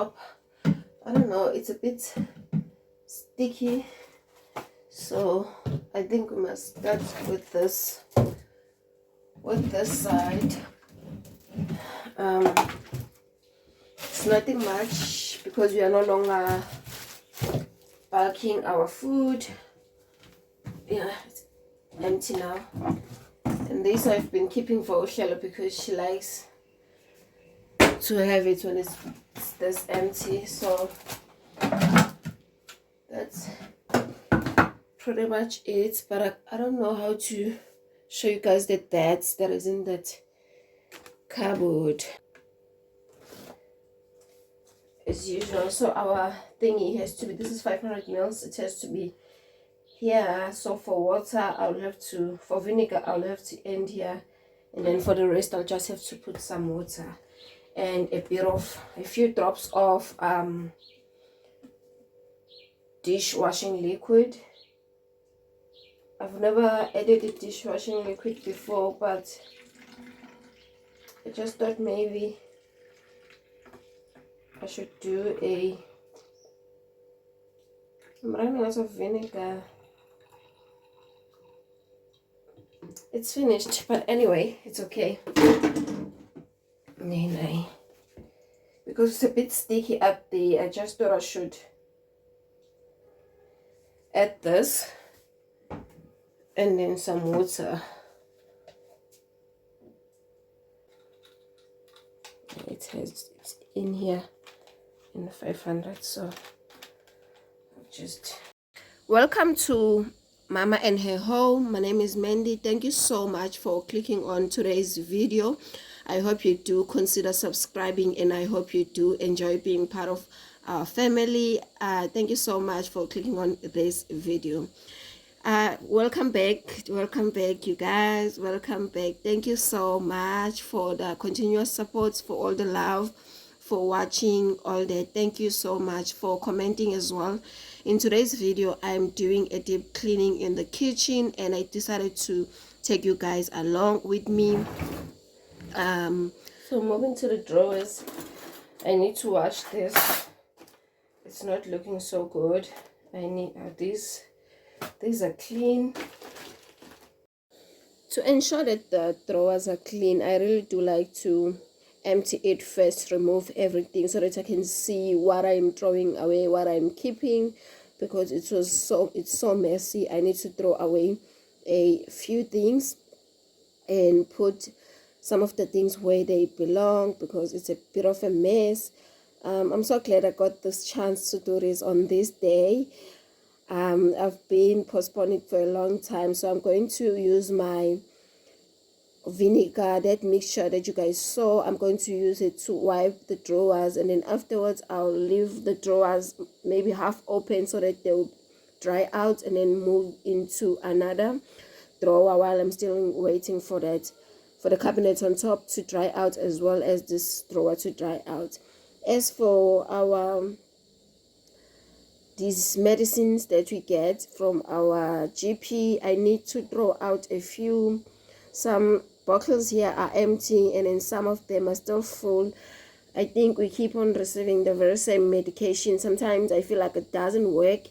top. I don't know, it's a bit sticky, so I think we must start with this side. It's nothing much because we are no longer bulking our food. Yeah, it's empty now. And this I've been keeping for Oshelo because she likes to have it when it's this empty. So that's pretty much it. But I don't know how to show you guys the dates that is in that cupboard. As usual, so our thingy has to be, this is 500 mils, it has to be here. So for water I'll have to, for vinegar I'll have to end here, and then for the rest I'll just have to put some water and a few drops of dishwashing liquid. I've never added the dishwashing liquid before, but I just thought maybe I should do I'm running out of vinegar. It's finished, but anyway, it's okay. Nay. Because it's a bit sticky up there, I just thought I should add this and then some water. It's in here in the 500, so I'll just welcome to Mama and Her Home. My name is Mandy. Thank you so much for clicking on today's video. I hope you do consider subscribing, and I hope you do enjoy being part of our family. Thank you so much for clicking on this video. Welcome back you guys, welcome back. Thank you so much for the continuous support, for all the love, for watching all that. Thank you so much for commenting as well. In today's video I'm doing a deep cleaning in the kitchen, and I decided to take you guys along with me. So moving to the drawers, I need to wash this. It's not looking so good. I need these are clean. To ensure that the drawers are clean, I really do like to empty it first, remove everything so that I can see what I'm throwing away, what I'm keeping, because it's so messy. I need to throw away a few things and put some of the things where they belong, because it's a bit of a mess. I'm so glad I got this chance to do this on this day. I've been postponing for a long time, so I'm going to use my vinegar, that mixture that you guys saw. I'm going to use it to wipe the drawers, and then afterwards I'll leave the drawers maybe half open so that they'll dry out, and then move into another drawer while I'm still waiting for the cabinet on top to dry out, as well as this drawer to dry out. As for these medicines that we get from our GP, I need to throw out a few. Some bottles here are empty, and then some of them are still full. I think we keep on receiving the very same medication. Sometimes I feel like it doesn't work,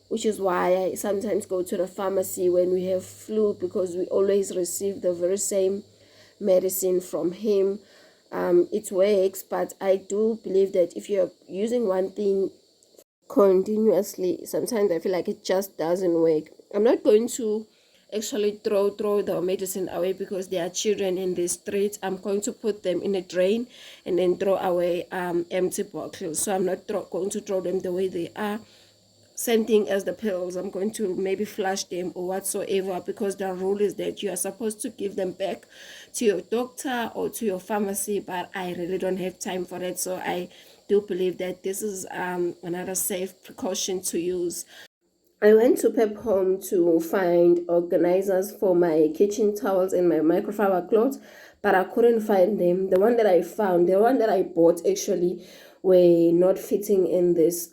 which is why I sometimes go to the pharmacy when we have flu, because we always receive the very same medicine from him. It works, but I do believe that if you're using one thing continuously, sometimes I feel like it just doesn't work. I'm not going to actually throw the medicine away because there are children in the street. I'm going to put them in a drain and then throw away empty bottles. So I'm not going to throw them the way they are. Same thing as the pills. I'm going to maybe flush them or whatsoever, because the rule is that you are supposed to give them back to your doctor or to your pharmacy, but I really don't have time for that. So I do believe that this is another safe precaution to use. I went to Pep Home to find organizers for my kitchen towels and my microfiber cloths, but I couldn't find them. The one that I bought actually, were not fitting in this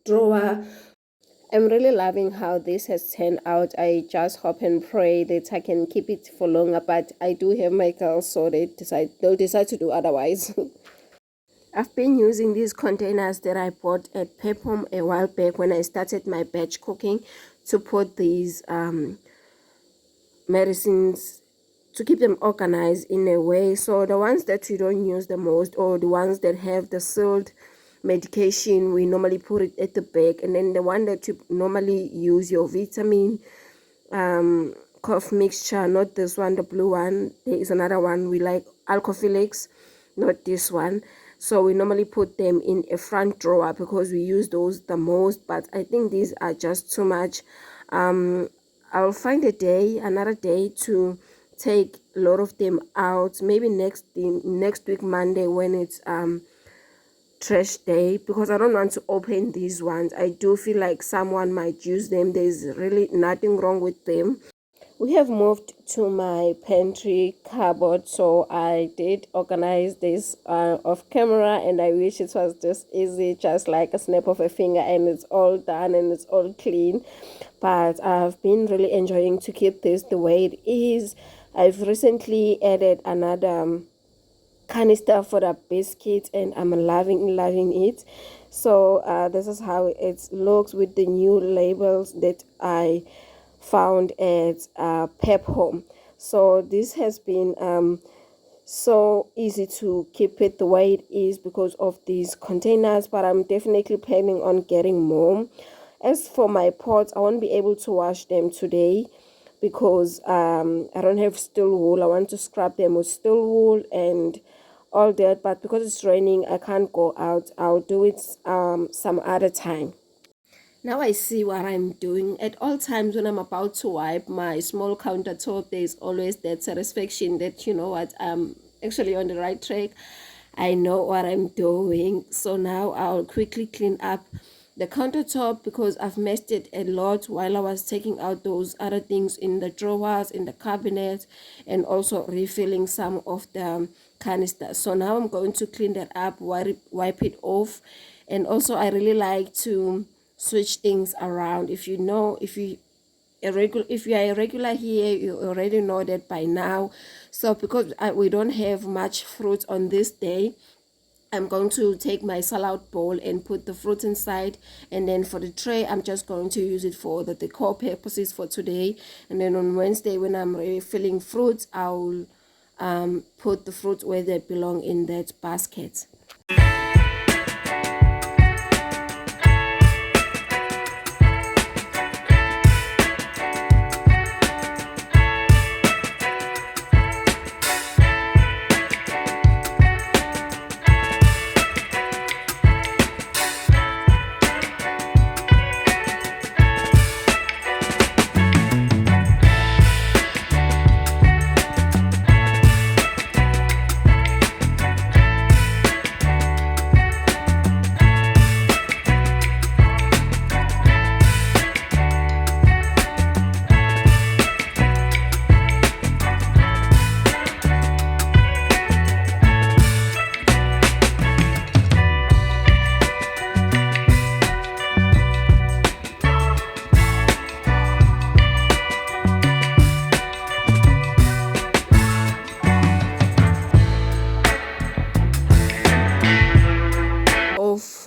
drawer. I'm really loving how this has turned out. I just hope and pray that I can keep it for longer, but I do have my girls, so they'll decide to do otherwise. I've been using these containers that I bought at Pep Home a while back when I started my batch cooking to put these medicines, to keep them organized in a way. So the ones that you don't use the most, or the ones that have the sealed medication, we normally put it at the back. And then the one that you normally use, your vitamin cough mixture, not this one, the blue one. There is another one we like, Alcophylix, not this one. So we normally put them in a front drawer because we use those the most, but I think these are just too much. I'll find another day to take a lot of them out, maybe next week Monday, when it's trash day, because I don't want to open these ones. I do feel like someone might use them. There's really nothing wrong with them. We have moved to my pantry cupboard, so I did organize this off camera, and I wish it was just easy, just like a snap of a finger, and it's all done and it's all clean. But I've been really enjoying to keep this the way it is. I've recently added another canister for the biscuits, and I'm loving it. So this is how it looks with the new labels that I found at Pep Home. So this has been so easy to keep it the way it is because of these containers, but I'm definitely planning on getting more. As for my pots, I won't be able to wash them today because I don't have steel wool. I want to scrub them with steel wool and all that, but because it's raining, I can't go out. I'll do it some other time. Now I see what I'm doing. At all times when I'm about to wipe my small countertop, there's always that satisfaction that, you know what, I'm actually on the right track. I know what I'm doing. So now I'll quickly clean up the countertop because I've messed it a lot while I was taking out those other things in the drawers, in the cabinet, and also refilling some of the canisters. So now I'm going to clean that up, wipe it off. And also I really like to switch things around. If you know, if you are a regular here, you already know that by now. So because we don't have much fruit on this day, I'm going to take my salad bowl and put the fruit inside, and then for the tray I'm just going to use it for the decor purposes for today. And then on Wednesday, when I'm refilling fruits, I'll put the fruits where they belong in that basket.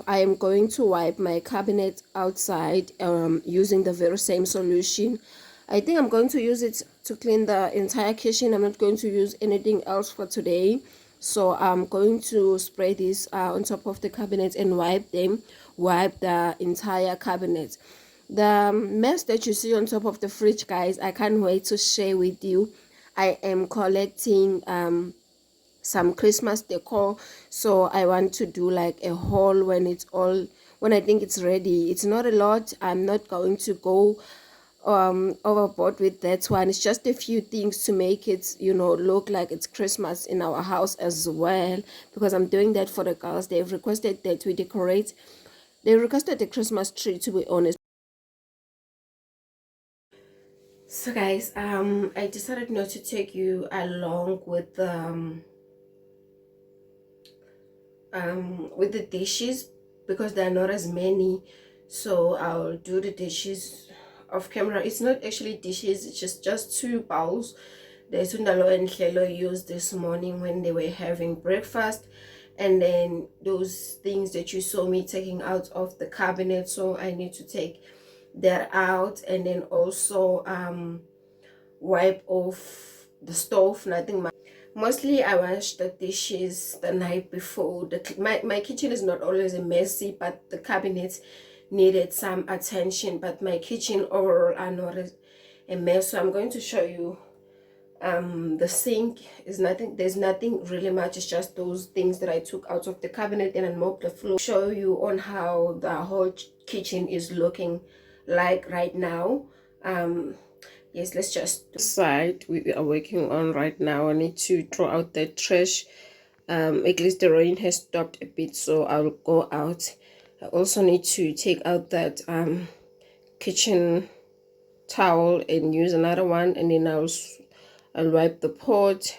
I am going to wipe my cabinet outside using the very same solution. I think I'm going to use it to clean the entire kitchen. I'm not going to use anything else for today. So I'm going to spray this on top of the cabinet and wipe the entire cabinet. The mess that you see on top of the fridge, guys, I can't wait to share with you. I am collecting some Christmas decor, so I want to do like a haul when I think it's ready. It's not a lot. I'm not going to go overboard with that one. It's just a few things to make it, you know, look like it's Christmas in our house as well, because I'm doing that for the girls. They've requested that we decorate. They requested the Christmas tree, to be honest. So guys, I decided not to take you along with the dishes because there are not as many. So I'll do the dishes off camera. It's not actually dishes, it's just two bowls that Sundalo and Hlelo used this morning when they were having breakfast. and then those things that you saw me taking out of the cabinet, so I need to take that out, and then also wipe off the stove. Nothing much. Mostly I wash the dishes the night before. My kitchen is not always a messy, but the cabinets needed some attention, but my kitchen overall are not a mess. So I'm going to show you. The sink is nothing, there's nothing really much, it's just those things that I took out of the cabinet and I mopped the floor. Show you on how the whole kitchen is looking like right now. Yes, let's just side we are working on right now. I need to throw out the trash. At least the rain has stopped a bit, so I'll go out. I also need to take out that kitchen towel and use another one, and then I'll wipe the pot.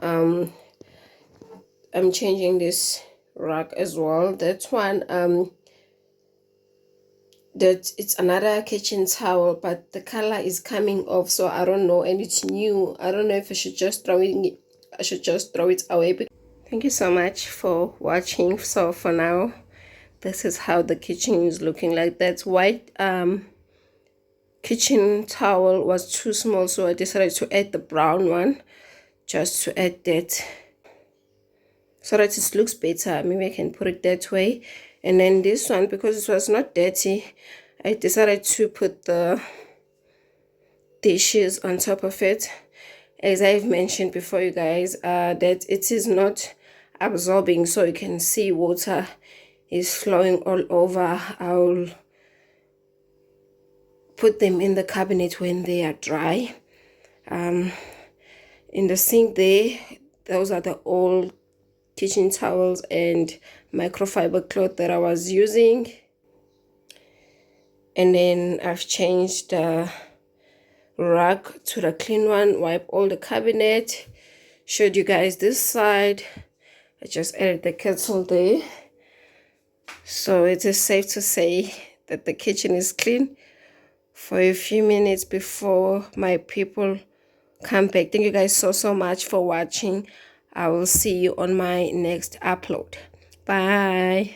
I'm changing this rug as well. That one that it's another kitchen towel, but the color is coming off, so I don't know, and it's new. I don't know if I should just throw it away. Thank you so much for watching. So for now, this is how the kitchen is looking like. That white kitchen towel was too small, so I decided to add the brown one, just to add that so that it looks better. Maybe I can put it that way. And then this one, because it was not dirty, I decided to put the dishes on top of it. As I've mentioned before, you guys, that it is not absorbing, so you can see water is flowing all over. I'll put them in the cabinet when they are dry. In the sink there, those are the old kitchen towels and microfiber cloth that I was using. And then I've changed the rug to the clean one, wipe all the cabinet, showed you guys this side. I just added the kettle there, so it is safe to say that the kitchen is clean for a few minutes before my people come back. Thank you guys so much for watching. I will see you on my next upload. Bye.